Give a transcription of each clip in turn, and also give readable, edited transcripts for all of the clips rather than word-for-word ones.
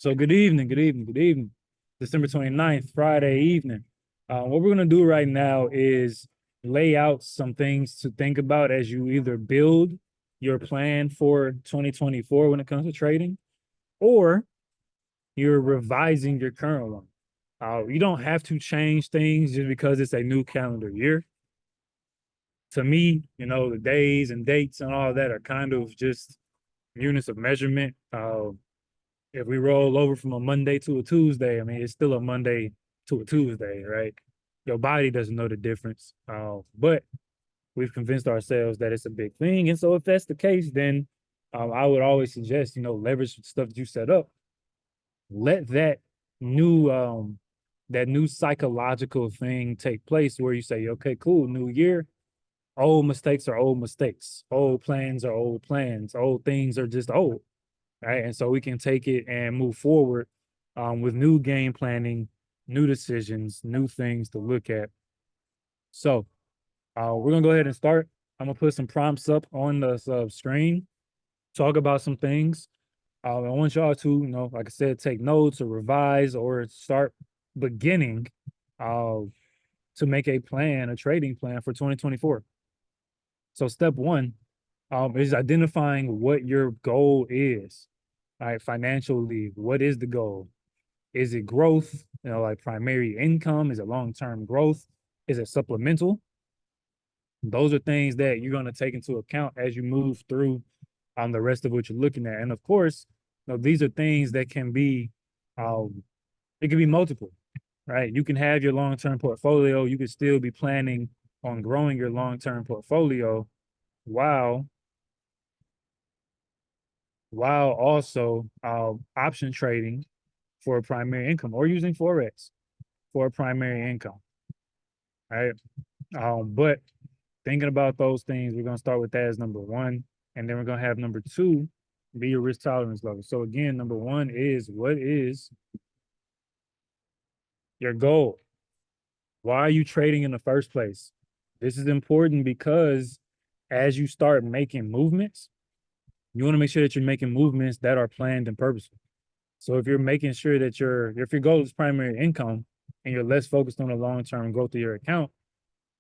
So good evening, good evening, good evening. December 29th, Friday evening. What we're going to do right now is lay out some things to think about as you either build your plan for 2024 when it comes to trading, or you're revising your current one. You don't have to change things just because it's a new calendar year. To me, the days and dates and all that are kind of just units of measurement. If we roll over from a Monday to a Tuesday, I mean, it's still a Monday to a Tuesday, right? Your body doesn't know the difference. But we've convinced ourselves that it's a big thing. And so if that's the case, then I would always suggest, leverage stuff that you set up. Let new that new psychological thing take place where you say, okay, cool, new year. Old mistakes are old mistakes. Old plans are old plans. Old things are just old, right? And so we can take it and move forward with new game planning, new decisions, new things to look at. So we're gonna go ahead and start. I'm gonna put some prompts up on the screen, talk about some things. I want y'all to, like I said, take notes or revise or start beginning uh, to make a plan, a trading plan for 2024. So step one is identifying what your goal is. All right, financially, what is the goal? Is it growth? Like primary income? Is it long-term growth? Is it supplemental? Those are things that you're going to take into account as you move through the rest of what you're looking at. And of course, these are things that can be it can be multiple, right? You can have your long-term portfolio, you could still be planning on growing your long-term portfolio while also option trading for a primary income or using Forex for a primary income, right? But thinking about those things, we're going to start with that as number one. And then we're going to have number two be your risk tolerance level. So again, number one is, what is your goal? Why are you trading in the first place? This is important because as you start making movements, you want to make sure that you're making movements that are planned and purposeful. So if you're making sure that if your goal is primary income and you're less focused on the long-term growth of your account,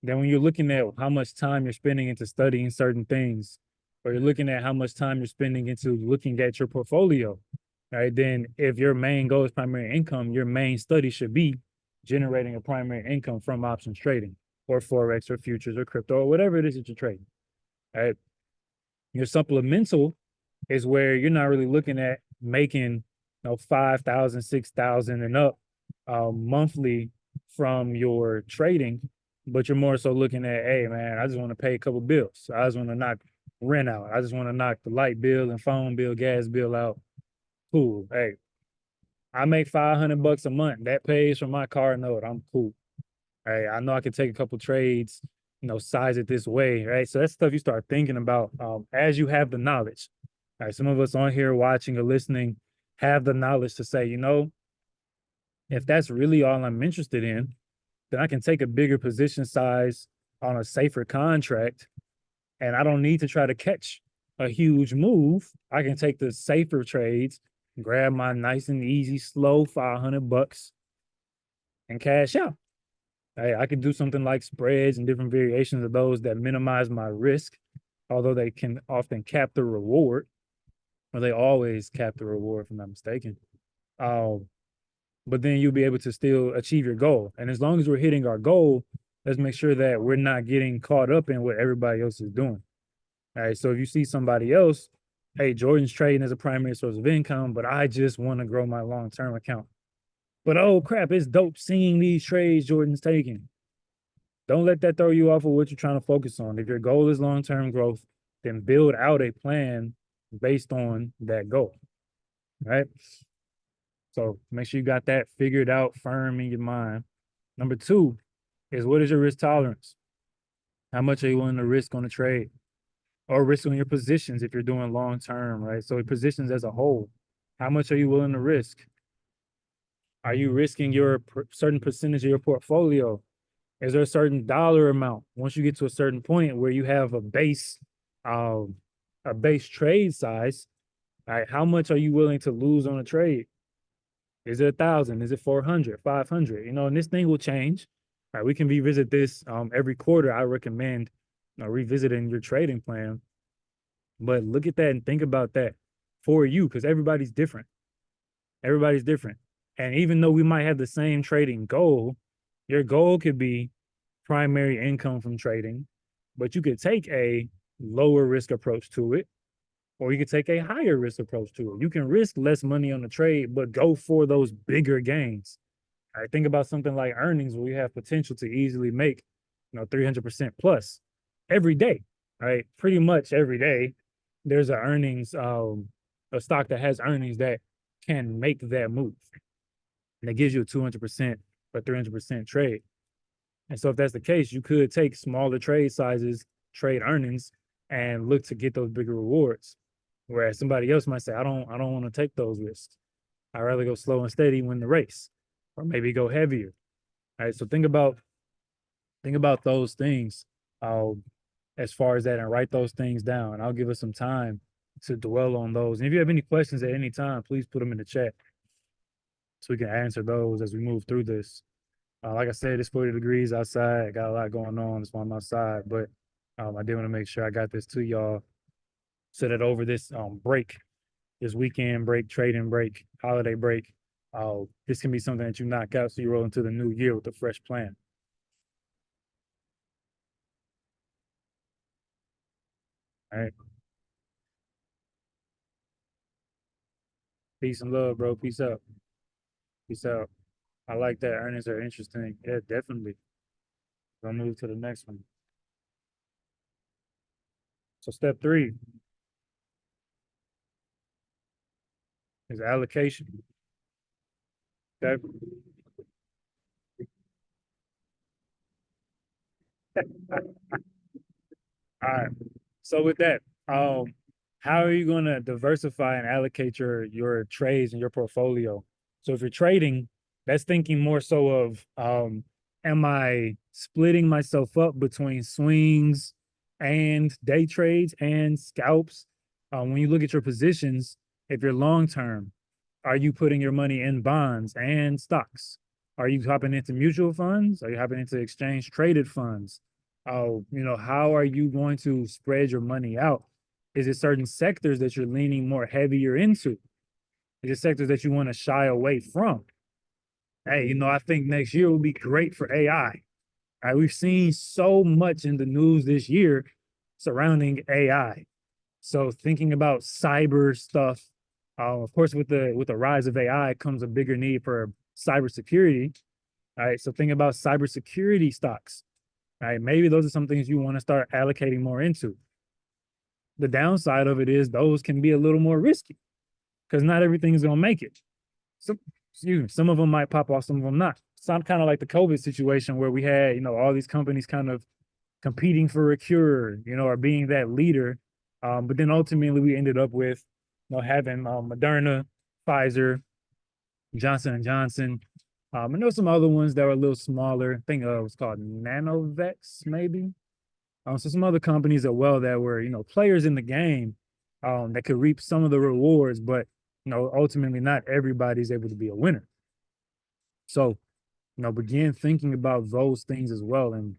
then when you're looking at how much time you're spending into studying certain things, or you're looking at how much time you're spending into looking at your portfolio, right? Then if your main goal is primary income, your main study should be generating a primary income from options trading or Forex or futures or crypto or whatever it is that you're trading, right? Your supplemental is where you're not really looking at making 5,000, 6,000 and up monthly from your trading, but you're more so looking at, hey man, I just want to pay a couple bills. I just want to knock rent out. I just want to knock the light bill and phone bill, gas bill out. Cool. Hey, I make $500 a month. That pays for my car note. I'm cool. Hey, I know I can take a couple trades, size it this way, right? So that's stuff you start thinking about as you have the knowledge. All right, some of us on here watching or listening have the knowledge to say, if that's really all I'm interested in, then I can take a bigger position size on a safer contract, and I don't need to try to catch a huge move. I can take the safer trades, grab my nice and easy, slow $500 and cash out. Hey, I could do something like spreads and different variations of those that minimize my risk, although they can often cap the reward, or they always cap the reward, if I'm not mistaken. Um, but then you'll be able to still achieve your goal. And as long as we're hitting our goal, let's make sure that we're not getting caught up in what everybody else is doing. All right. So if you see somebody else, hey, Jordan's trading as a primary source of income, but I just want to grow my long-term account. But oh crap, it's dope seeing these trades Jordan's taking. Don't let that throw you off of what you're trying to focus on. If your goal is long-term growth, then build out a plan based on that goal. Right. So make sure you got that figured out firm in your mind. Number two is, what is your risk tolerance? How much are you willing to risk on a trade or risk on your positions if you're doing long term, right? So positions as a whole, how much are you willing to risk? Are you risking your certain percentage of your portfolio? Is there a certain dollar amount? Once you get to a certain point where you have um, a base trade size, right? How much are you willing to lose on a trade? Is it 1,000? Is it 400, 500? You know, and this thing will change. All right, we can revisit this every quarter. I recommend revisiting your trading plan. But look at that and think about that for you, because everybody's different. Everybody's different. And even though we might have the same trading goal, your goal could be primary income from trading, but you could take a lower risk approach to it, or you could take a higher risk approach to it. You can risk less money on the trade, but go for those bigger gains. I think about something like earnings where you have potential to easily make, 300% plus every day, right? Pretty much every day, there's a earnings, a stock that has earnings that can make that move. And it gives you a 200% or 300% trade. And so if that's the case, you could take smaller trade sizes, trade earnings, and look to get those bigger rewards. Whereas somebody else might say, I don't want to take those risks. I'd rather go slow and steady, win the race, or maybe go heavier. All right. So think about those things as far as that and write those things down. I'll give us some time to dwell on those. And if you have any questions at any time, please put them in the chat so we can answer those as we move through this. Like I said, it's 40 degrees outside. Got a lot going on. That's why I'm outside. But I did want to make sure I got this to y'all so that over this break, this weekend break, trading break, holiday break, this can be something that you knock out so you roll into the new year with a fresh plan. All right. Peace and love, bro. Peace out. Peace out. I like that. Earnings are interesting. Yeah, definitely. I'll move to the next one. So step three is allocation. Okay. All right. So with that, how are you going to diversify and allocate your trades and your portfolio? So if you're trading, that's thinking more so of am I splitting myself up between swings and day trades and scalps? When you look at your positions, if you're long term, are you putting your money in bonds and stocks? Are you hopping into mutual funds? Are you hopping into exchange traded funds? How are you going to spread your money out? Is it certain sectors that you're leaning more heavier into? Is it sectors that you want to shy away from? Hey, I think next year will be great for AI. All right, we've seen so much in the news this year surrounding AI. So thinking about cyber stuff, of course, with the rise of AI comes a bigger need for cybersecurity. All right, so think about cybersecurity stocks. All right, maybe those are some things you want to start allocating more into. The downside of it is those can be a little more risky because not everything is going to make it. So, excuse me, some of them might pop off, some of them not. Some kind of like the COVID situation where we had, all these companies kind of competing for a cure, or being that leader. But then ultimately we ended up with, having Moderna, Pfizer, Johnson and Johnson. And there's some other ones that were a little smaller. I think it was called Nanovex, maybe. So some other companies as well that were, players in the game that could reap some of the rewards, but ultimately not everybody's able to be a winner. So, begin thinking about those things as well. And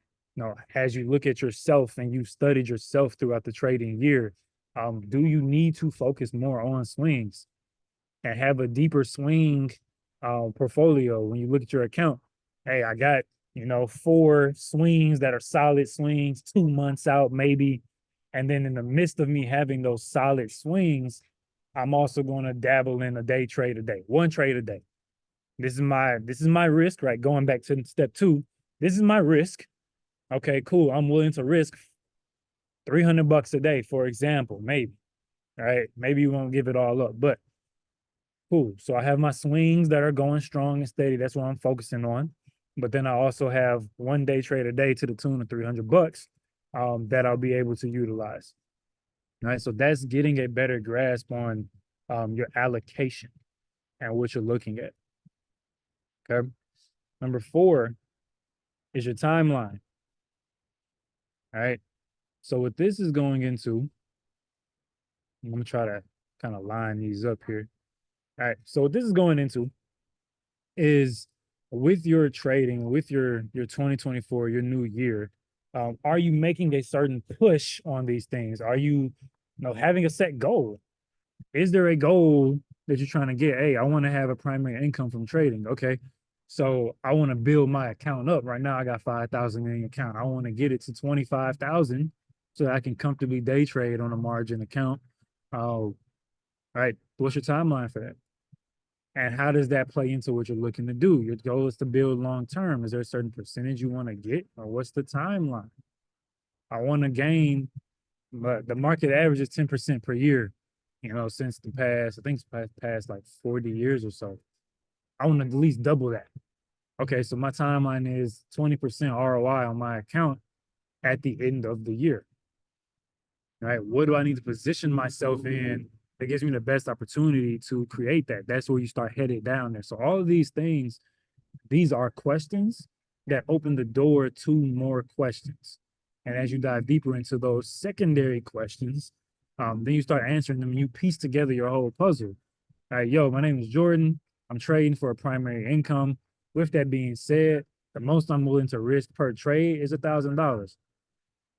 as you look at yourself and you studied yourself throughout the trading year, do you need to focus more on swings and have a deeper swing portfolio when you look at your account? Hey, I got 4 swings that are solid swings, 2 months out maybe, and then in the midst of me having those solid swings, I'm also going to dabble in a day trade a day, one trade a day. This is my risk, right? Going back to step 2, this is my risk. Okay, cool. I'm willing to risk $300 a day, for example, maybe. All right, maybe you won't give it all up, but cool. So I have my swings that are going strong and steady. That's what I'm focusing on. But then I also have one day trade a day to the tune of $300 that I'll be able to utilize. All right. So that's getting a better grasp on your allocation and what you're looking at. Okay. Number 4 is your timeline. All right. So what this is going into, I'm going to try to kind of line these up here. All right. So what this is going into is with your trading, with your 2024, your new year, are you making a certain push on these things? Are you, having a set goal? Is there a goal that you're trying to get? Hey, I want to have a primary income from trading. Okay. So I want to build my account up. Right now I got 5,000 in the account. I want to get it to 25,000 so that I can comfortably day trade on a margin account. Right. What's your timeline for that? And how does that play into what you're looking to do? Your goal is to build long term. Is there a certain percentage you want to get, or what's the timeline? I want to gain, but the market average is 10% per year, since the past, I think it's past like 40 years or so. I want to at least double that. Okay, so my timeline is 20% ROI on my account at the end of the year. Right? What do I need to position myself in that gives me the best opportunity to create that? That's where you start headed down there. So all of these things, these are questions that open the door to more questions. And as you dive deeper into those secondary questions, then you start answering them and you piece together your whole puzzle. All right, yo, my name is Jordan. I'm trading for a primary income. With that being said, the most I'm willing to risk per trade is $1,000.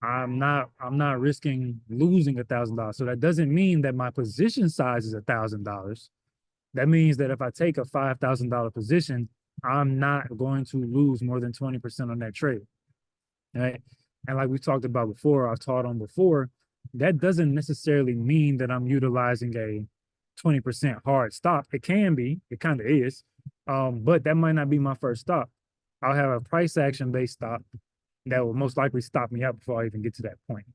I'm not risking losing $1,000. So that doesn't mean that my position size is $1,000. That means that if I take a $5,000 position, I'm not going to lose more than 20% on that trade. Right. And like we talked about before, I've taught on before, that doesn't necessarily mean that I'm utilizing a 20% hard stop. It can be, it kind of is. But that might not be my first stop. I'll have a price action based stop that will most likely stop me out before I even get to that point.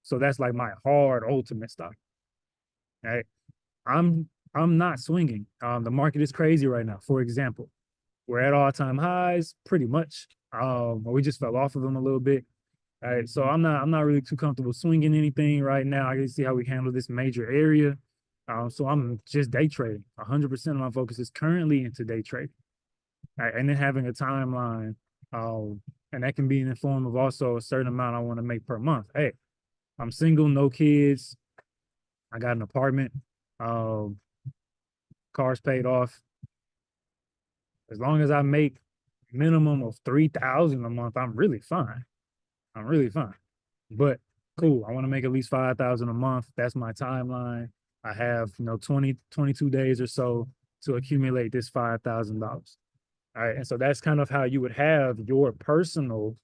So that's like my hard ultimate stop. Right. I'm not swinging. The market is crazy right now. For example, we're at all-time highs, pretty much. We just fell off of them a little bit. All right, so I'm not really too comfortable swinging anything right now. I can see how we handle this major area. So I'm just day trading. 100% of my focus is currently into day trading. All right, and then having a timeline, and that can be in the form of also a certain amount I want to make per month. Hey, I'm single, no kids. I got an apartment. Car's paid off. As long as I make minimum of 3,000 a month, I'm really fine. I'm really fine. But cool, I want to make at least 5,000 a month. That's my timeline. I have, 20, 22 days or so to accumulate this $5,000. All right. And so that's kind of how you would have your personal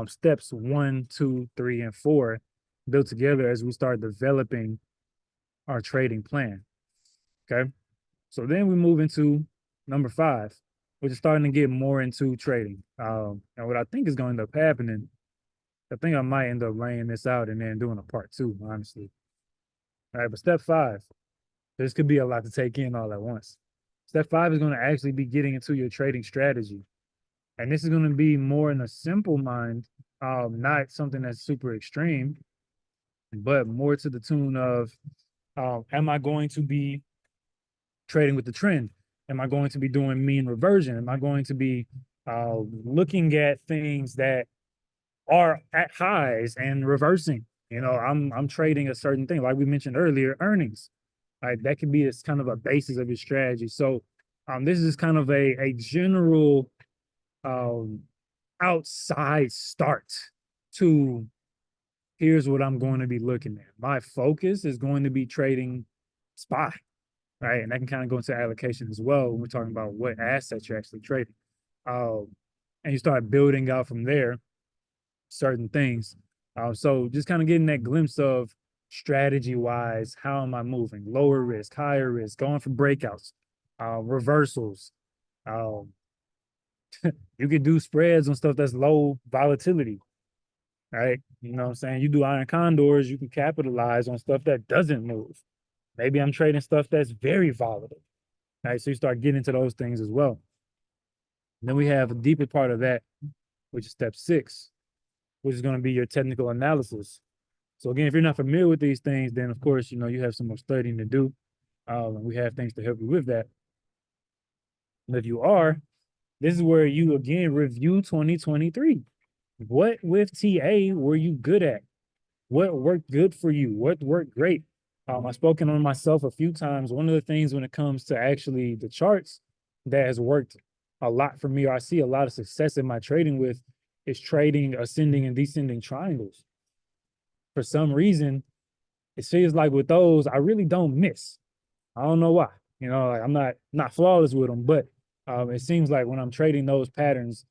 steps 1, 2, 3, and 4 built together as we start developing our trading plan. Okay. So then we move into number 5, which is starting to get more into trading. And what I think is going to end up happening, I think I might end up laying this out and then doing a part 2, honestly. All right, but step 5, this could be a lot to take in all at once. Step 5 is going to actually be getting into your trading strategy. And this is going to be more in a simple mind, not something that's super extreme, but more to the tune of, am I going to be trading with the trend? Am I going to be doing mean reversion? Am I going to be looking at things that are at highs and reversing? I'm trading a certain thing, like we mentioned earlier, earnings. Right, that could be as kind of a basis of your strategy. So this is kind of a general um, outside start to here's what I'm going to be looking at. My focus is going to be trading SPY, right? And that can kind of go into allocation as well when we're talking about what assets you're actually trading. And you start building out from there certain things. So just kind of getting that glimpse of strategy wise, how am I moving? Lower risk, higher risk, going for breakouts, reversals. You could do spreads on stuff that's low volatility, right? You know what I'm saying? You do iron condors, you can capitalize on stuff that doesn't move. Maybe I'm trading stuff that's very volatile, right? So you start getting into those things as well. And then we have a deeper part of that, which is step 6, which is going to be your technical analysis. So again, if you're not familiar with these things, then of course, you have some more studying to do. And we have things to help you with that. And if you are, this is where you again review 2023. What with TA were you good at? What worked good for you? What worked great? I've spoken on myself a few times. One of the things when it comes to actually the charts that has worked a lot for me, or I see a lot of success in my trading with, is trading ascending and descending triangles. For some reason, it feels like with those, I really don't miss. I don't know why. Like I'm not flawless with them, but it seems like when I'm trading those patterns,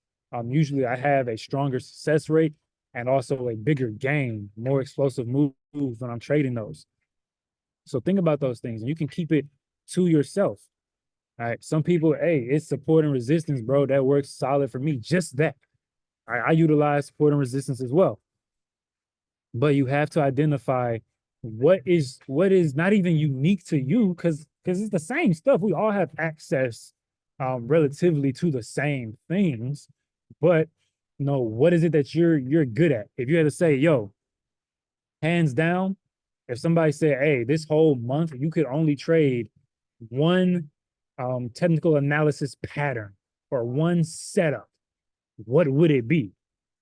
usually I have a stronger success rate and also a bigger gain, more explosive moves when I'm trading those. So think about those things, and you can keep it to yourself. All right. Some people, hey, it's support and resistance, bro. That works solid for me. Just that. I utilize support and resistance as well. But you have to identify what is not even unique to you, because it's the same stuff. We all have access relatively to the same things, but what is it that you're good at? If you had to say, yo, hands down, if somebody said, hey, this whole month you could only trade one technical analysis pattern or one setup, what would it be?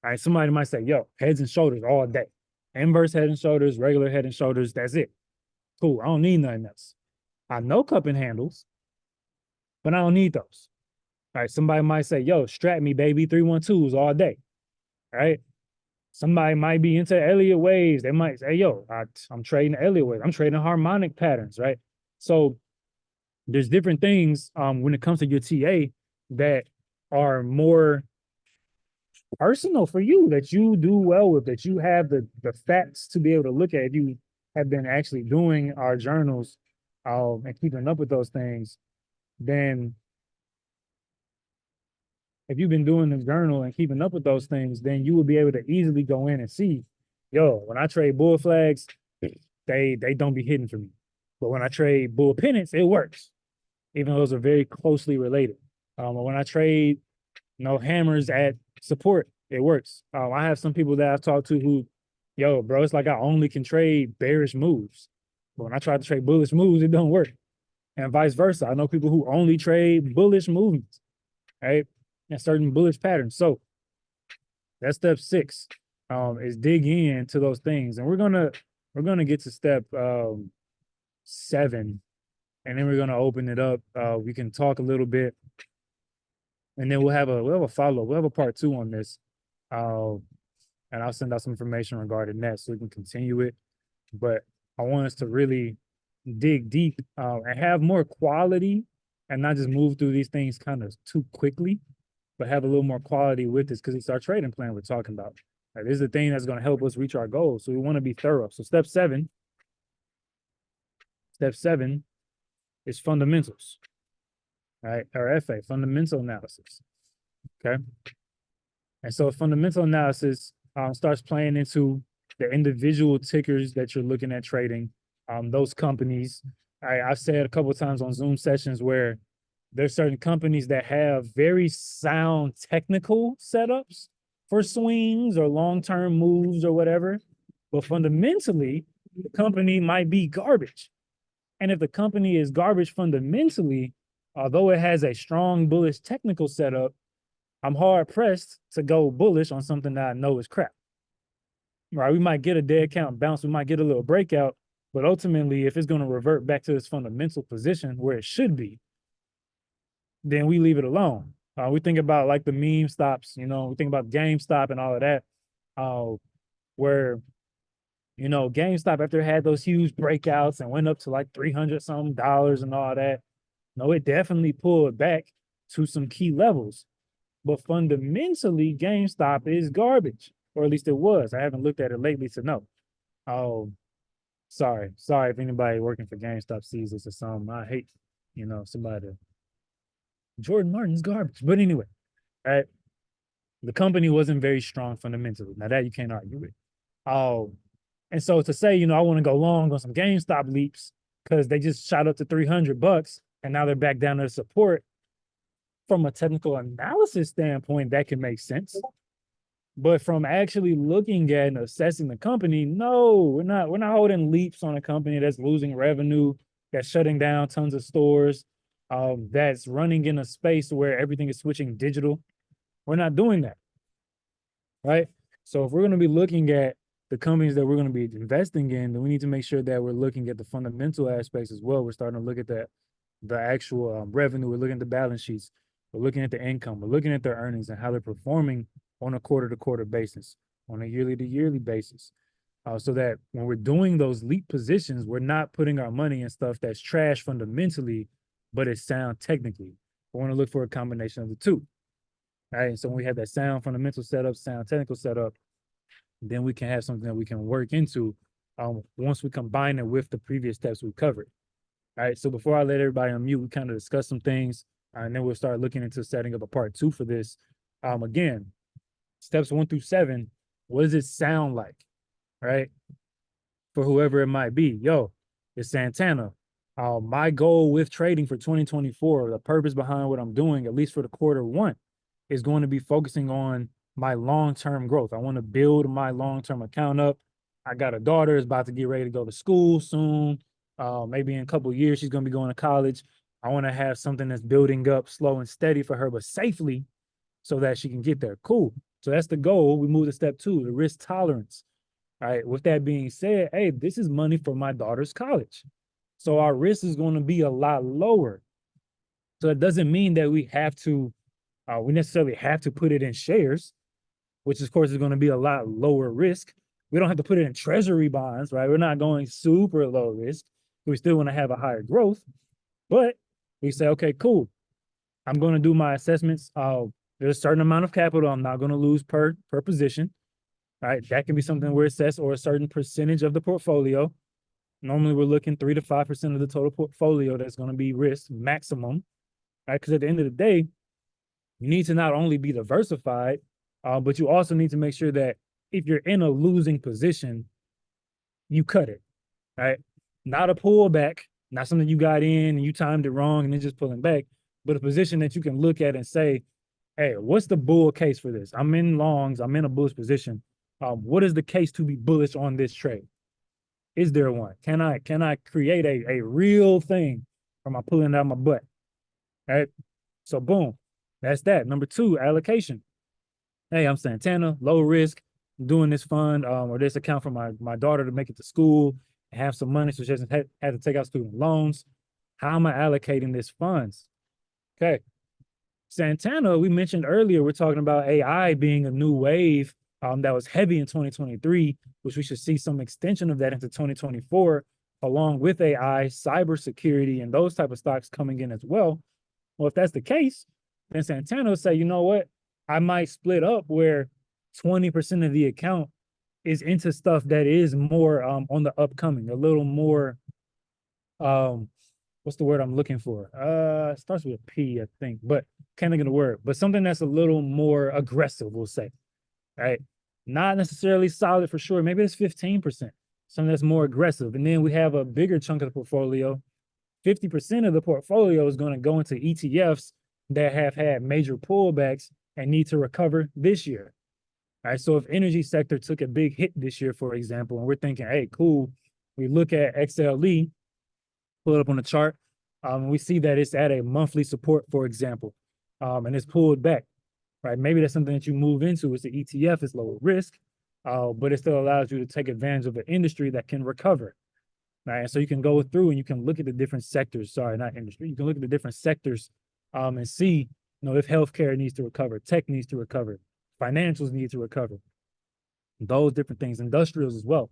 All right, somebody might say, yo, heads and shoulders all day. Inverse head and shoulders, regular head and shoulders, that's it. Cool, I don't need nothing else. I know cup and handles, but I don't need those. All right, somebody might say, yo, strap me, baby, 312s all day. All right. Somebody might be into Elliott waves. They might say, yo, I'm trading Elliott waves. I'm trading harmonic patterns, right? So there's different things when it comes to your TA that are more personal for you, that you do well with, that you have the facts to be able to look at. If you have been actually doing our journals and keeping up with those things, then if you've been doing the journal and keeping up with those things, then you will be able to easily go in and see, yo, when I trade bull flags, they don't be hidden for me. But when I trade bull pennants, it works, even though those are very closely related. But when I trade, hammers at support, it works. I have some people that I've talked to who, yo, bro, it's like I only can trade bearish moves. But when I try to trade bullish moves, it don't work. And vice versa. I know people who only trade bullish movements, right? And certain bullish patterns. So that's step 6, is dig into those things. And we're gonna get to step 7, and then we're gonna open it up. We can talk a little bit, and then we'll have a follow. We'll have a part 2 on this. And I'll send out some information regarding that so we can continue it. But I want us to really dig deep and have more quality, and not just move through these things kind of too quickly, but have a little more quality with this, because it's our trading plan we're talking about. Right, this is the thing that's going to help us reach our goals. So we want to be thorough. So step 7 is fundamentals, right? Or FA, fundamental analysis. Okay. And so fundamental analysis starts playing into the individual tickers that you're looking at trading, those companies. I've said a couple of times on Zoom sessions where there's certain companies that have very sound technical setups for swings or long-term moves or whatever, but fundamentally, the company might be garbage. And if the company is garbage fundamentally, although it has a strong bullish technical setup, I'm hard pressed to go bullish on something that I know is crap. Right? We might get a dead count bounce, we might get a little breakout, but ultimately, if it's going to revert back to its fundamental position where it should be, then we leave it alone. We think about like the meme stops, we think about GameStop and all of that, where, GameStop, after it had those huge breakouts and went up to like 300 something dollars and all that, it definitely pulled back to some key levels. But fundamentally, GameStop is garbage, or at least it was. I haven't looked at it lately to know. Oh, sorry if anybody working for GameStop sees this or something. I hate, somebody. Jordan Martin's garbage. But anyway, right? The company wasn't very strong fundamentally. Now that you can't argue with. Oh, and so to say, I want to go long on some GameStop leaps because they just shot up to $300 and now they're back down to support. From a technical analysis standpoint, that can make sense. But from actually looking at and assessing the company, no, we're not holding leaps on a company that's losing revenue, that's shutting down tons of stores, that's running in a space where everything is switching digital. We're not doing that, right? So if we're going to be looking at the companies that we're going to be investing in, then we need to make sure that we're looking at the fundamental aspects as well. We're starting to look at the actual revenue. We're looking at the balance sheets. We're looking at the income. We're looking at their earnings and how they're performing on a quarter-to-quarter basis, on a yearly-to-yearly basis. So that when we're doing those leap positions, we're not putting our money in stuff that's trash fundamentally, but it's sound technically. We want to look for a combination of the two. All right. So when we have that sound fundamental setup, sound technical setup, then we can have something that we can work into once we combine it with the previous steps we covered. All right. So before I let everybody unmute, we kind of discuss some things, and then we'll start looking into setting up a part 2 for this. Again, steps 1 through 7, what does it sound like? Right? For whoever it might be. Yo, it's Santana. My goal with trading for 2024, the purpose behind what I'm doing, at least for the quarter 1, is going to be focusing on my long-term growth. I want to build my long-term account up. I got a daughter is about to get ready to go to school soon. Maybe in a couple of years, she's going to be going to college. I want to have something that's building up slow and steady for her, but safely so that she can get there. Cool. So that's the goal. We move to step 2, the risk tolerance. All right. With that being said, hey, this is money for my daughter's college. So our risk is going to be a lot lower. So it doesn't mean that we necessarily have to put it in shares, which of course is going to be a lot lower risk. We don't have to put it in treasury bonds, right? We're not going super low risk. We still want to have a higher growth, but we say, okay, cool. I'm going to do my assessments. There's a certain amount of capital I'm not going to lose per position. All right, that can be something we're assessed, or a certain percentage of the portfolio. Normally, we're looking 3 to 5% of the total portfolio that's going to be risk maximum, right? Because at the end of the day, you need to not only be diversified, but you also need to make sure that if you're in a losing position, you cut it, right? Not a pullback, not something you got in and you timed it wrong and then just pulling back, but a position that you can look at and say, hey, what's the bull case for this? I'm in longs, I'm in a bullish position. What is the case to be bullish on this trade? Is there one? Can I create a real thing, or am I pulling it out my butt? All right. So boom, that's that. Number 2, allocation. Hey, I'm Santana, low risk, I'm doing this fund or this account for my daughter to make it to school and have some money so she doesn't have to take out student loans. How am I allocating this funds? Okay. Santana, we mentioned earlier, we're talking about AI being a new wave that was heavy in 2023, which we should see some extension of that into 2024, along with AI, cybersecurity, and those type of stocks coming in as well. Well, if that's the case, then Santana will say, you know what? I might split up where 20% of the account is into stuff that is more on the upcoming, a little more, what's the word I'm looking for? It starts with a P, I think, but can't think of the word, but something that's a little more aggressive, we'll say, right? Not necessarily solid for sure. Maybe it's 15%, something that's more aggressive. And then we have a bigger chunk of the portfolio. 50% of the portfolio is going to go into ETFs that have had major pullbacks and need to recover this year. All right. So if energy sector took a big hit this year, for example, and we're thinking, hey, cool, we look at XLE, pull it up on the chart, we see that it's at a monthly support, for example, and it's pulled back. Right, maybe that's something that you move into. It's the ETF, it's lower risk, but it still allows you to take advantage of an industry that can recover. Right, and so you can go through and you can look at the different sectors. Sorry, not industry. You can look at the different sectors, and see, if healthcare needs to recover, tech needs to recover, financials need to recover, those different things, industrials as well.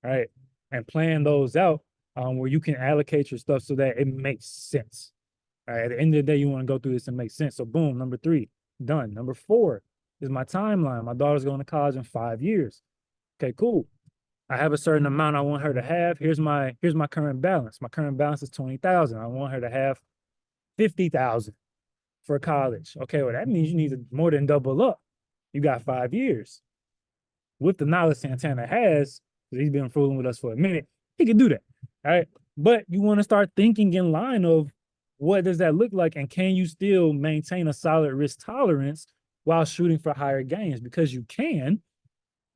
Right, and plan those out where you can allocate your stuff so that it makes sense. All right, at the end of the day, you want to go through this and make sense. So boom, number 3. Done. Number 4 is my timeline. My daughter's going to college in 5 years. Okay, cool. I have a certain amount I want her to have. Here's my current balance. My current balance is 20,000. I want her to have 50,000 for college. Okay, well, that means you need to more than double up. You got 5 years. With the knowledge Santana has, because he's been fooling with us for a minute, he can do that. All right. But you want to start thinking in line of, what does that look like? And can you still maintain a solid risk tolerance while shooting for higher gains? Because you can,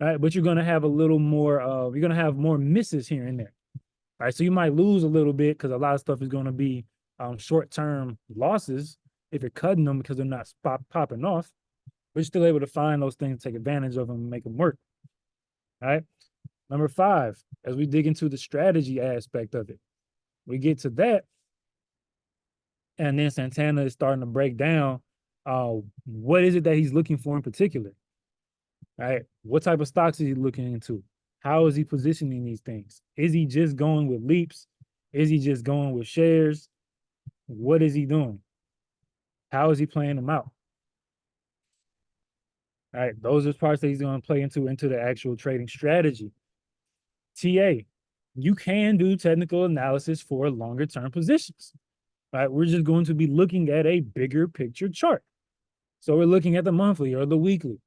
right? But you're going to have a little more, you're going to have more misses here and there. All right. So you might lose a little bit because a lot of stuff is going to be short-term losses if you're cutting them because they're not popping off. But you're still able to find those things, take advantage of them, and make them work. All right. Number 5, as we dig into the strategy aspect of it, we get to that. And then Santana is starting to break down What is it that he's looking for in particular? Right? What type of stocks is he looking into? How is he positioning these things? Is he just going with leaps? Is he just going with shares? What is he doing? How is he playing them out? All right, those are parts that he's going to play into the actual trading strategy. TA, you can do technical analysis for longer term positions. Right? We're just going to be looking at a bigger picture chart. So we're looking at the monthly or the weekly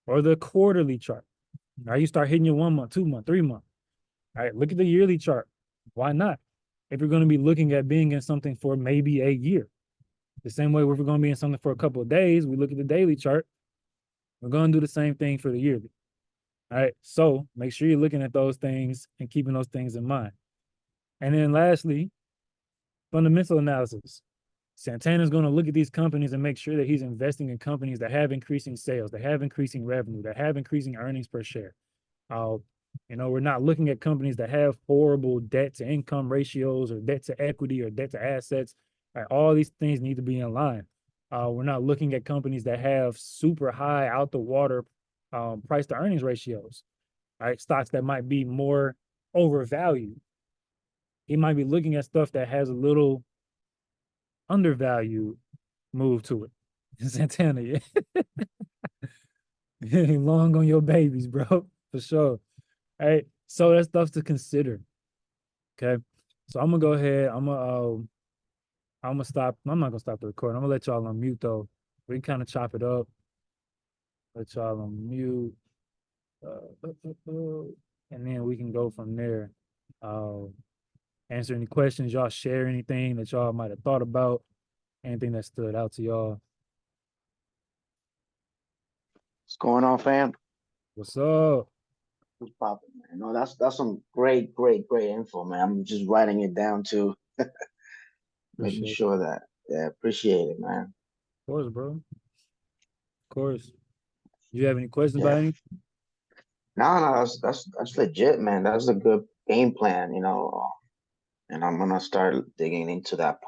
or the quarterly chart. Now you start hitting your 1 month, 2 month, 3 month. All right, look at the yearly chart. Why not? If you're going to be looking at being in something for maybe a year, the same way if we're going to be in something for a couple of days, we look at the daily chart. We're going to do the same thing for the yearly. All right, so make sure you're looking at those things and keeping those things in mind. And then lastly, fundamental analysis. Santana's going to look at these companies and make sure that he's investing in companies that have increasing sales, that have increasing revenue, that have increasing earnings per share. We're not looking at companies that have horrible debt to income ratios or debt to equity or debt to assets. Right? All these things need to be in line. We're not looking at companies that have super high out the water price to earnings ratios. Right? Stocks that might be more overvalued. He might be looking at stuff that has a little undervalued move to it. Santana, yeah. Long on your babies, bro, for sure. All right, so that's stuff to consider. Okay, so I'm gonna go ahead. I'm gonna stop. I'm not gonna stop the recording. I'm gonna let y'all on mute though. We can kind of chop it up. Let y'all on mute, and then we can go from there. Uh, Answer any questions. Y'all share anything that y'all might have thought about. Anything that stood out to y'all. What's going on, fam? What's up? What's popping, man? No, that's some great, great info, man. I'm just writing it down too, making Appreciate sure that. Yeah, appreciate it, man. Of course, bro. Of course. You have any questions about Yeah. anything? No, that's legit, man. That's a good game plan, and I'm gonna start digging into that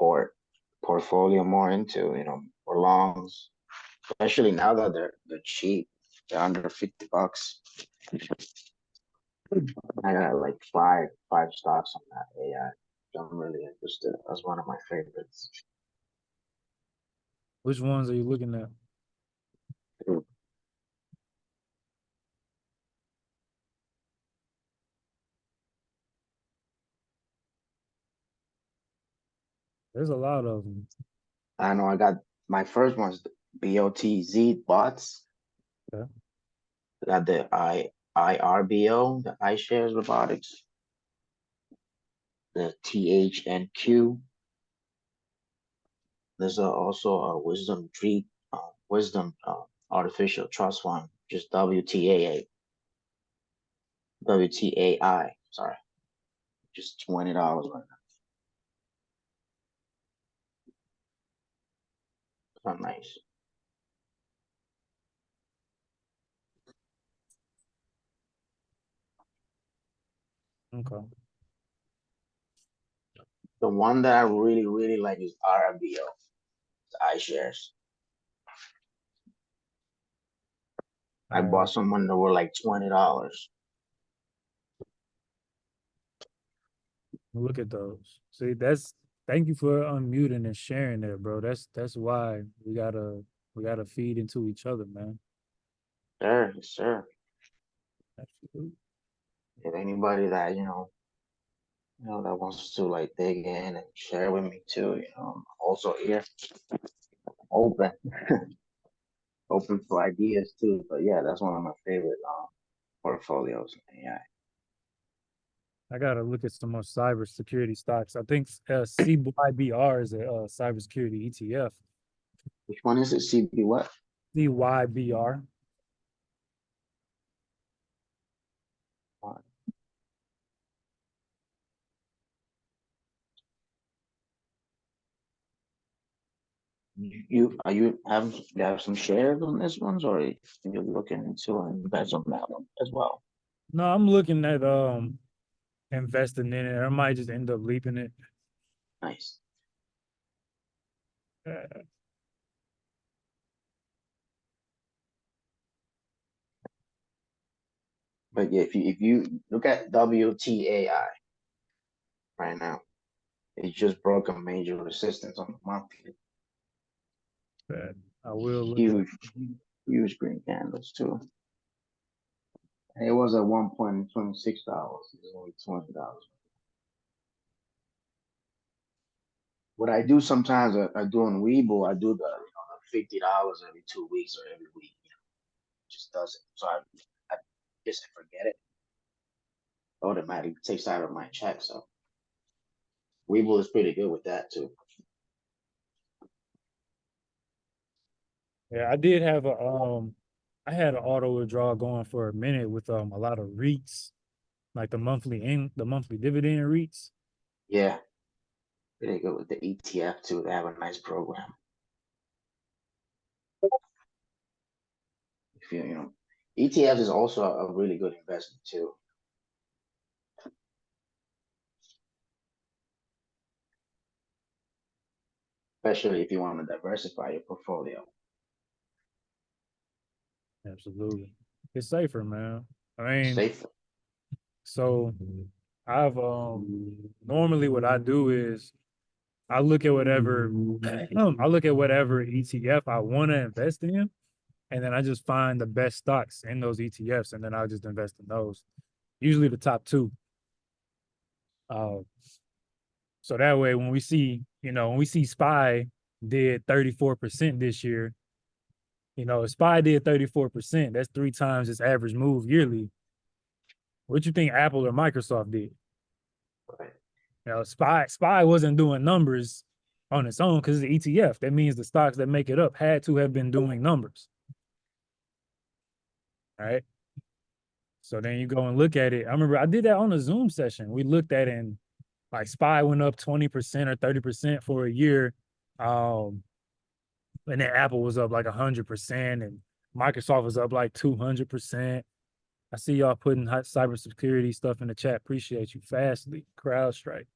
portfolio more into, for longs, especially now that they're cheap. They're under $50. I got like five stocks on that AI. I'm really interested. That's one of my favorites. Which ones are you looking at? There's a lot of them. I know I got my first one's the BOTZ bots. Okay. I got the IRBO, the iShares Robotics, the THNQ. There's also a Wisdom Artificial Trust Fund, just WTAI, sorry, just $20 right now. Not nice. Okay. The one that I really, really like is RBO, iShares. I All bought right. some when they were like $20. Look at those. See, thank you for unmuting and sharing that, bro. That's why we gotta feed into each other, man. Sure, sure. Absolutely. If anybody that that wants to like dig in and share with me too, I'm also here, open, open for ideas too. But yeah, that's one of my favorite portfolios. Yeah. I gotta look at some more cybersecurity stocks. I think CYBR is a cybersecurity ETF. Which one is it? CB what? CYBR. Uh, You are you have some shares on this ones, or you're looking to invest on that one as well? No, I'm looking at investing in it. I might just end up leaping it. Nice. Uh, But yeah, if you look at WTAI right now, it just broke a major resistance on the monthly. But I will look at. Huge, huge green candles too. And it was at one point $26. It's only $20. What I do sometimes, I do on Webull, I do the $50 every 2 weeks or every week. Just does it. So I guess I forget it. Automatically takes out of my check. So Webull is pretty good with that too. Yeah, I did have a I had an auto withdrawal going for a minute with a lot of REITs, like the monthly dividend REITs. Yeah, pretty good with the ETF too. They have a nice program. If ETFs is also a really good investment too. Especially if you want to diversify your portfolio. Absolutely. It's safer, man. I mean, Safe. so I've normally what I do is I look at whatever I look at whatever ETF I want to invest in, and then I just find the best stocks in those ETFs, and then I'll just invest in those. Usually the top two. Uh, so that way when we see, when we see SPY did 34% this year, if SPY did 34%, that's three times its average move yearly. What you think Apple or Microsoft did? Right. SPY wasn't doing numbers on its own because it's an ETF. That means the stocks that make it up had to have been doing numbers. All right. So then you go and look at it. I remember I did that on a Zoom session. We looked at it and like SPY went up 20% or 30% for a year. And then Apple was up like 100% and Microsoft was up like 200%. I see y'all putting hot cybersecurity stuff in the chat. Appreciate you. Fastly, CrowdStrike.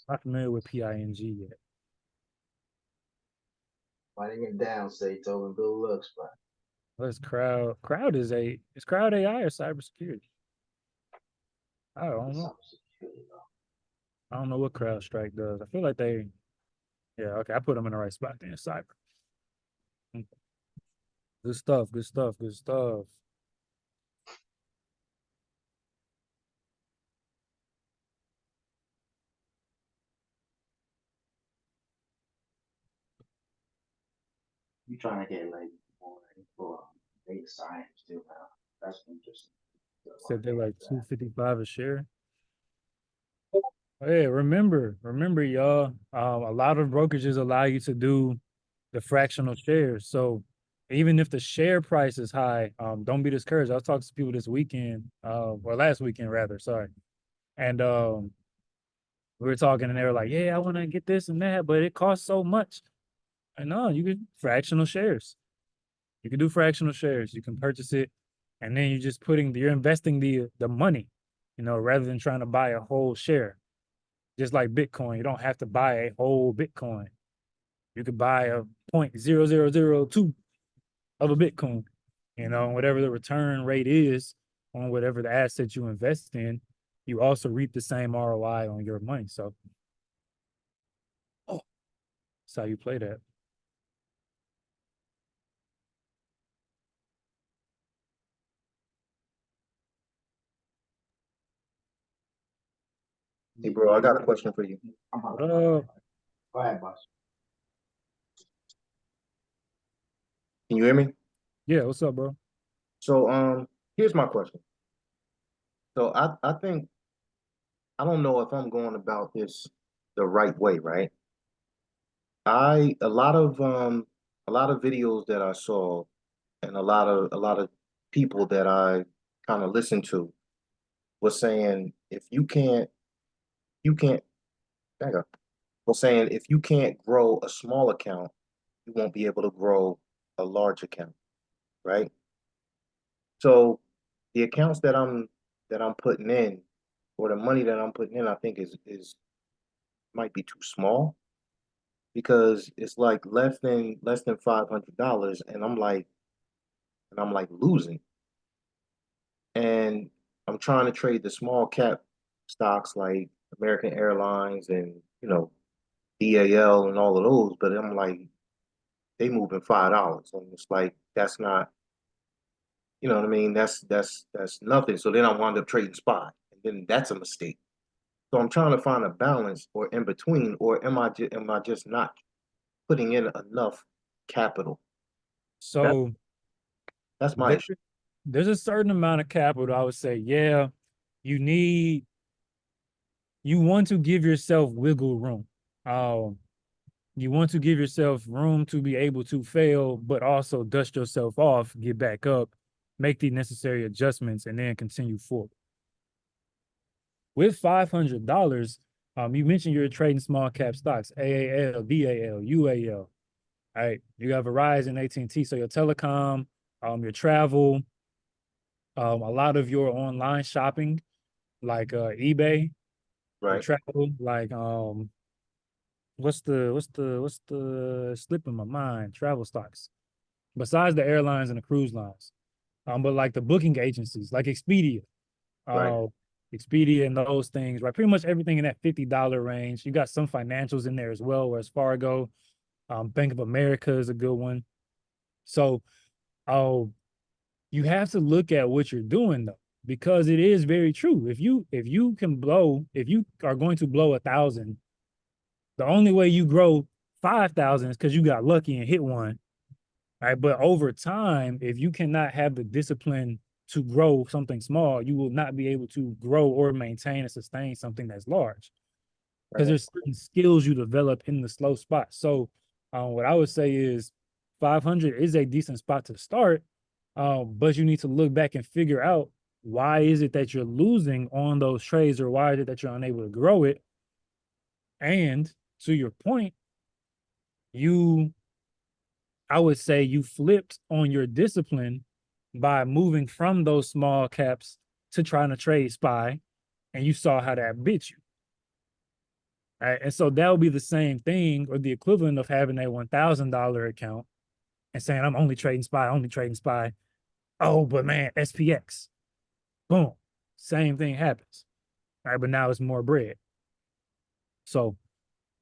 Not familiar with PING yet. Writing it down, say Tobin good looks, but What's Crowd? Is Crowd AI or cybersecurity? I don't know. I don't know what CrowdStrike does. I feel like yeah, okay. I put them in the right spot then. Cyber. Good stuff. Good stuff. Good stuff. you trying to get like more info on data science too now. That's interesting. Said they're like 255 a share. Hey, remember, y'all. A lot of brokerages allow you to do the fractional shares. So even if the share price is high, don't be discouraged. I was talking to people this weekend, or last weekend rather. Sorry, and we were talking, and they were like, "Yeah, I want to get this and that, but it costs so much." I know you can fractional shares. You can do fractional shares. You can purchase it, and then you're investing the money, rather than trying to buy a whole share. Just like Bitcoin, you don't have to buy a whole Bitcoin. You could buy a 0.0002 of a Bitcoin, whatever the return rate is on whatever the asset you invest in, you also reap the same ROI on your money. So that's how you play that. Hey, bro, I got a question for you. Go ahead, boss. Can you hear me? Yeah, what's up, bro? So, here's my question. So I think, I don't know if I'm going about this the right way, right? A lot of videos that I saw and a lot of people that I kind of listened to was saying if you can't back up. Was saying if you can't grow a small account, you won't be able to grow a large account, right? So the accounts that I'm putting in, or the money that I'm putting in, I think is might be too small because it's like less than $500, and I'm like losing. And I'm trying to trade the small cap stocks like American Airlines and, DAL and all of those, but I'm like, they moving $5. And it's like, that's not, you know what I mean? That's nothing. So then I wound up trading SPY. And then that's a mistake. So I'm trying to find a balance or in between, or am I just not putting in enough capital? So That's my there, issue. there's a certain amount of capital. I would say, yeah, you need, you want to give yourself wiggle room. Um, you want to give yourself room to be able to fail, but also dust yourself off, get back up, make the necessary adjustments, and then continue forward. With $500, you mentioned you're trading small cap stocks, AAL, DAL, UAL. All right, you have Verizon, AT&T, so your telecom, your travel, a lot of your online shopping, like eBay, your Right. travel, like what's the slipping my mind? Travel stocks. Besides the airlines and the cruise lines. But like the booking agencies, like Expedia, Right. uh, Expedia and those things, right? Pretty much everything in that $50 range. You got some financials in there as well, whereas Fargo, Bank of America is a good one. So, uh, you have to look at what you're doing though, because it is very true. If you are going to blow 1,000, the only way you grow 5,000 is because you got lucky and hit one. Right. But over time, if you cannot have the discipline to grow something small, you will not be able to grow or maintain and sustain something that's large. Because Right. there's certain skills you develop in the slow spot. So what I would say is 500 is a decent spot to start, but you need to look back and figure out why is it that you're losing on those trades, or why is it that you're unable to grow it? And to your point, I would say you flipped on your discipline by moving from those small caps to trying to trade SPY, and you saw how that bit you. Right? And so that would be the same thing, or the equivalent of having a $1,000 account and saying, I'm only trading SPY, only trading SPY. Oh, but man, SPX. Boom. Same thing happens. All right, but now it's more bread. So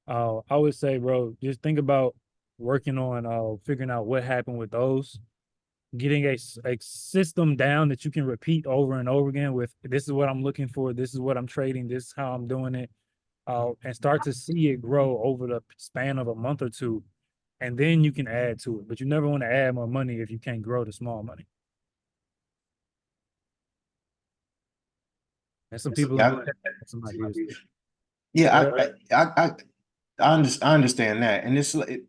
I would say, bro, just think about working on figuring out what happened with those, getting a system down that you can repeat over and over again with, this is what I'm looking for, this is what I'm trading, this is how I'm doing it, and start to see it grow over the span of a month or two, and then you can add to it. But you never want to add more money if you can't grow the small money. And some people Yeah, some ideas. yeah, I understand that, and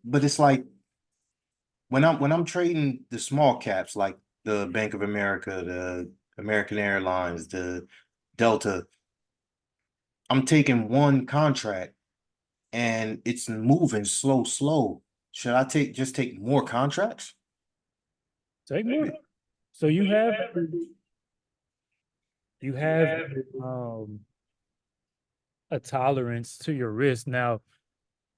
but it's like when I'm trading the small caps like the Bank of America, the American Airlines, the Delta, I'm taking one contract and it's moving slow. Should I just take more contracts? Take more. So you have um a tolerance to your risk. Now,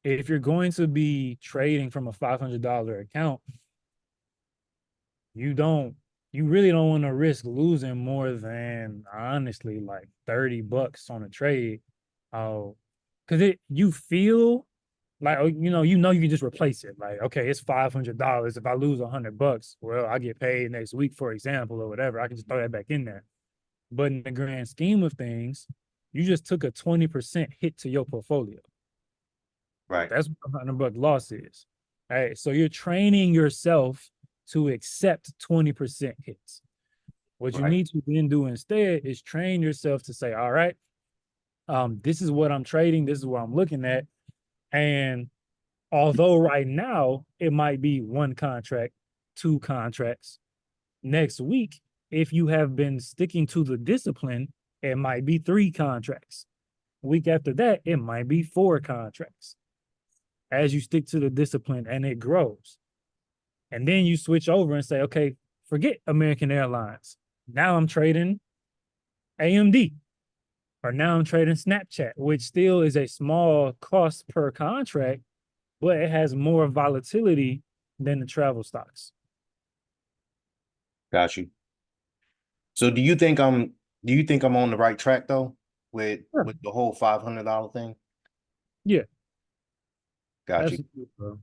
if you're going to be trading from a $500 account, you don't you really don't want to risk losing more than, honestly, like $30 on a trade. Because you feel like, you can just replace it. Like, okay, it's $500. If I lose $100, well, I get paid next week, for example, or whatever. I can just throw that back in there. But in the grand scheme of things, you just took a 20% hit to your portfolio. Right. That's what $100 loss is. All right. So you're training yourself to accept 20% hits. What you Right. need to then do instead is train yourself to say, all right, this is what I'm trading, this is what I'm looking at. And although right now it might be one contract, two contracts, next week, if you have been sticking to the discipline, it might be 3 contracts. Week after that, it might be 4 contracts. As you stick to the discipline and it grows. And then you switch over and say, okay, forget American Airlines. Now I'm trading AMD, or now I'm trading Snapchat, which still is a small cost per contract, but it has more volatility than the travel stocks. Got you. So do you think I'm Do you think I'm on the right track though with Sure. with the whole $500 thing? Yeah, Got you. absolutely, bro.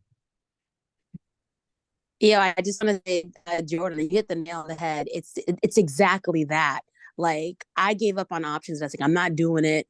Yeah, I just want to say, Jordan, you hit the nail on the head. It's exactly that. Like I gave up on options. I was like, I'm not doing it.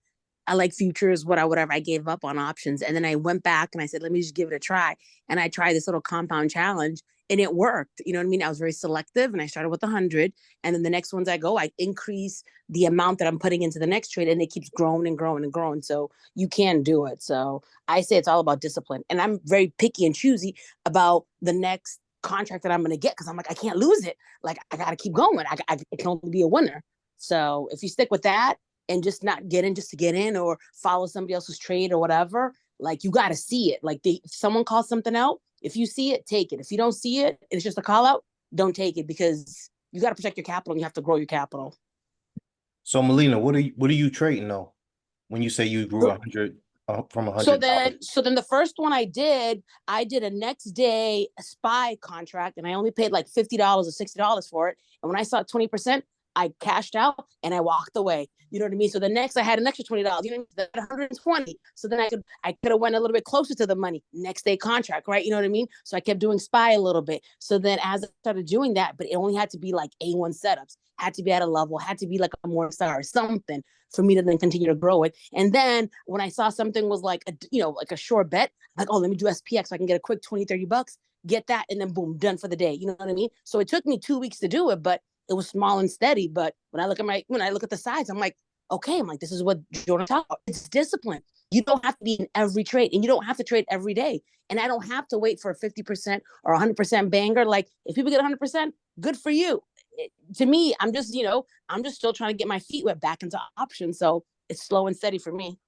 I like futures, whatever. I gave up on options, and then I went back and I said, let me just give it a try. And I tried this little compound challenge, and it worked. You know what I mean? I was very selective, and I started with 100, and then the next ones I go, I increase the amount that I'm putting into the next trade, and it keeps growing and growing and growing. So you can do it. So I say it's all about discipline, and I'm very picky and choosy about the next contract that I'm going to get because I'm like, I can't lose it. Like, I got to keep going. I can only be a winner. So if you stick with that and just not get in just to get in or follow somebody else's trade or whatever, like you got to see it. Like if someone calls something out, if you see it, take it. If you don't see it, it's just a call out, don't take it because you got to protect your capital and you have to grow your capital. So Melina, what are you trading though? When you say you grew 100 from $100? So then the first one I did a next day SPY contract, and I only paid like $50 or $60 for it. And when I saw 20%, I cashed out and I walked away. You know what I mean? So the next I had an extra $20. You know, 120. So then I could have went a little bit closer to the money. Next day contract, right? You know what I mean? So I kept doing SPY a little bit. So then as I started doing that, but it only had to be like A1 setups, had to be at a level, had to be like a Morningstar or something for me to then continue to grow it. And then when I saw something was like like a short bet, like, oh, let me do SPX so I can get a quick 20, $30, get that, and then boom, done for the day. You know what I mean? So it took me 2 weeks to do it, but it was small and steady. But when I look at the sides, I'm like, okay, this is what Jordan talked about. It's discipline. You don't have to be in every trade, and you don't have to trade every day. And I don't have to wait for a 50% or 100% banger. Like if people get 100%, good for you. To me, I'm just still trying to get my feet wet back into options. So it's slow and steady for me.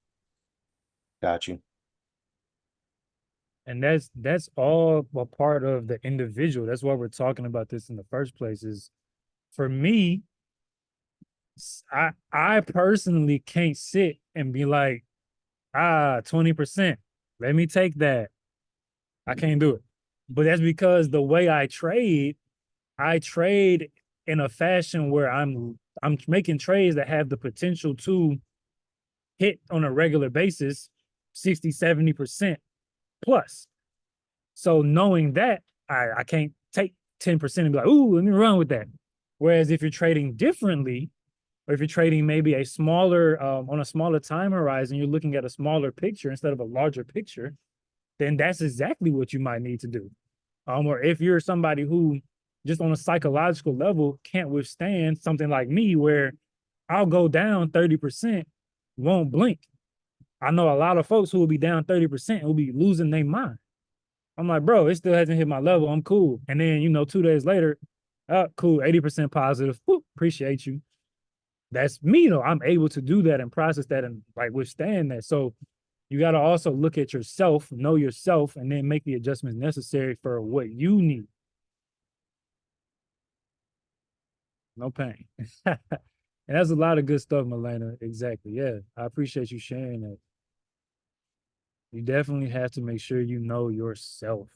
Got you. And that's all a part of the individual. That's why we're talking about this in the first place. Is for me, I personally can't sit and be like, 20%. Let me take that. I can't do it. But that's because the way I trade in a fashion where I'm making trades that have the potential to hit on a regular basis 60, 70% plus. So knowing that, I can't take 10% and be like, ooh, let me run with that. Whereas if you're trading differently, or if you're trading maybe a smaller, on a smaller time horizon, you're looking at a smaller picture instead of a larger picture, then that's exactly what you might need to do. Or if you're somebody who just on a psychological level can't withstand something like me, where I'll go down 30%, won't blink. I know a lot of folks who will be down 30% and will be losing their mind. I'm like, bro, it still hasn't hit my level. I'm cool. And then, 2 days later, cool, 80% positive. Whoop, appreciate you. That's me, though. I'm able to do that and process that and like withstand that. So you got to also look at yourself, know yourself, and then make the adjustments necessary for what you need. No pain. And that's a lot of good stuff, Melina. Exactly. Yeah. I appreciate you sharing that. You definitely have to make sure you know yourself.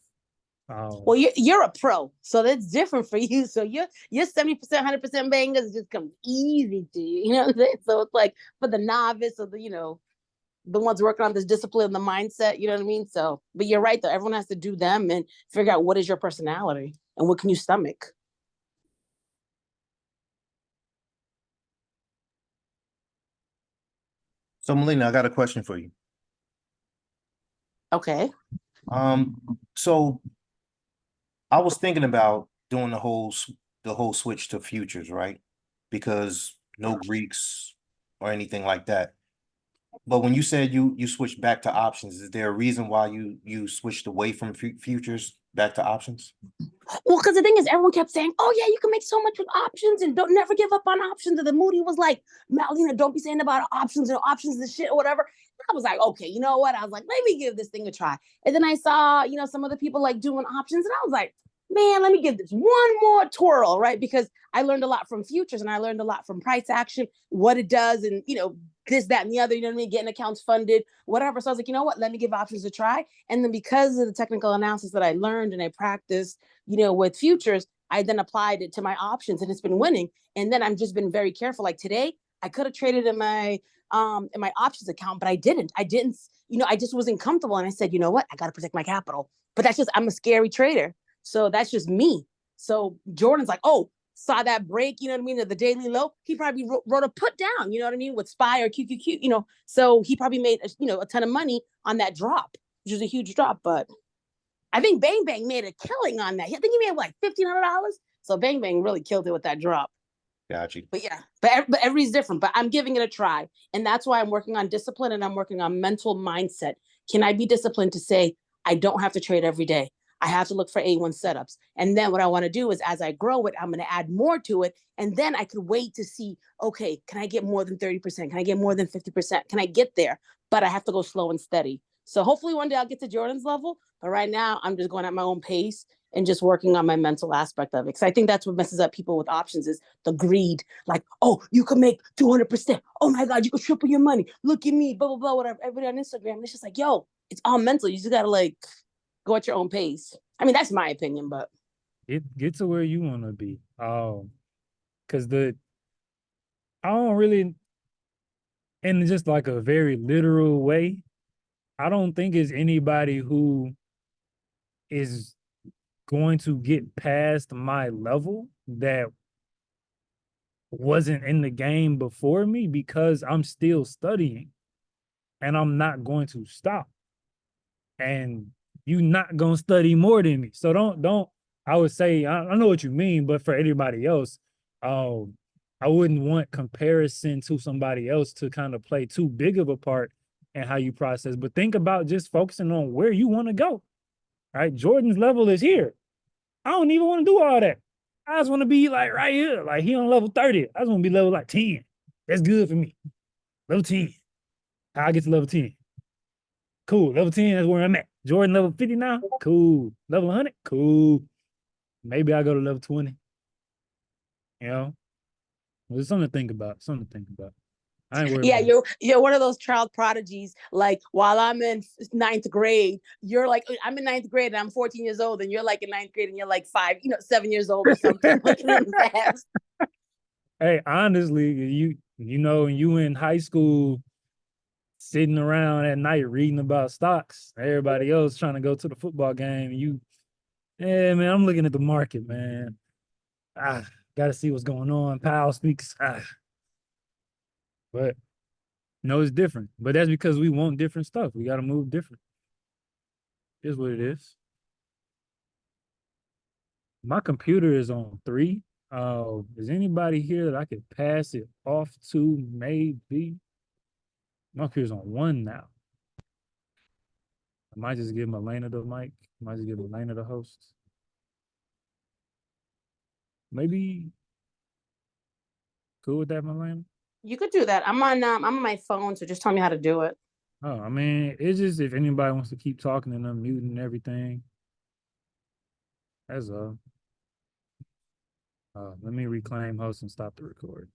Well, you're a pro, so that's different for you. So your 70%, 100% bangers just comes easy to you. You know what I'm saying? So it's like for the novice or the ones working on this discipline, the mindset. You know what I mean? So, but you're right though. Everyone has to do them and figure out what is your personality and what can you stomach. So Melina, I got a question for you. Okay. So I was thinking about doing the whole switch to futures, right? Because no Greeks or anything like that. But when you said you switched back to options, is there a reason why you switched away from futures back to options? Well, because the thing is, everyone kept saying, "Oh yeah, you can make so much with options, and don't never give up on options." And the Moody was like, "Melina, don't be saying about options and options and shit or whatever." And I was like, "Okay, you know what?" I was like, "Let me give this thing a try." And then I saw, some other people like doing options, and I was like, "Man, let me give this one more twirl," right? Because I learned a lot from futures, and I learned a lot from price action, what it does, and this, that, and the other. You know what I mean? Getting accounts funded, whatever. So I was like, you know what? Let me give options a try. And then because of the technical analysis that I learned and I practiced, with futures, I then applied it to my options and it's been winning. And then I've just been very careful. Like today, I could have traded in my options account, but I didn't. I just wasn't comfortable. And I said, you know what? I got to protect my capital. But that's just, I'm a scary trader. So that's just me. So Jordan's like, oh, saw that break, you know what I mean, at the daily low. He probably wrote a put down, you know what I mean, with SPY or QQQ, So he probably made, a ton of money on that drop, which was a huge drop. But I think Bang Bang made a killing on that. I think he made like $1,500. So Bang Bang really killed it with that drop. Got you. But yeah, but everybody's different. But I'm giving it a try, and that's why I'm working on discipline and I'm working on mental mindset. Can I be disciplined to say I don't have to trade every day? I have to look for A1 setups, and then what I want to do is as I grow it, I'm going to add more to it, and then I could wait to see. Okay, can I get more than 30%? Can I get more than 50%? Can I get there? But I have to go slow and steady. So hopefully one day I'll get to Jordan's level. But right now I'm just going at my own pace and just working on my mental aspect of it. Because I think that's what messes up people with options is the greed. Like, oh, you could make 200%. Oh my God, you could triple your money. Look at me, blah, blah, blah, whatever. Everybody on Instagram. It's just like, yo, it's all mental. You just got to like go at your own pace. I mean, that's my opinion, but. Get to where you want to be. Because I don't really, in just like a very literal way, I don't think it's anybody who is going to get past my level that wasn't in the game before me because I'm still studying and I'm not going to stop. And you not gonna study more than me. So don't I would say I know what you mean, but for anybody else, I wouldn't want comparison to somebody else to kind of play too big of a part in how you process. But think about just focusing on where you want to go. Right? Jordan's level is here. I don't even want to do all that. I just want to be like right here. Like he on level 30. I just want to be level like 10. That's good for me. Level 10. How I get to level 10? Cool. Level 10, that's where I'm at. Jordan level 50 now? Cool. Level 100? Cool. Maybe I go to level 20. You know? There's something to think about. Something to think about. I ain't worried Yeah, about you're one of those child prodigies. Like while I'm in ninth grade, you're like I'm in ninth grade and I'm 14 years old, and you're like in ninth grade and you're like 7 years old or something. Like fast. Hey, honestly, you in high school sitting around at night reading about stocks. Everybody else trying to go to the football game. Yeah, man, I'm looking at the market, man. Gotta see what's going on. Powell speaks. But no, it's different. But that's because we want different stuff. We gotta move different. Is what it is. My computer is on 3. Is anybody here that I could pass it off to? Maybe. My computer's on 1 now. I might just give Elena the mic. I might just give Elena the host. Maybe cool with that, Elena? You could do that. I'm on my phone, so just tell me how to do it. Oh, I mean, it's just if anybody wants to keep talking and unmuting everything. That's all. Let me reclaim host and stop the record.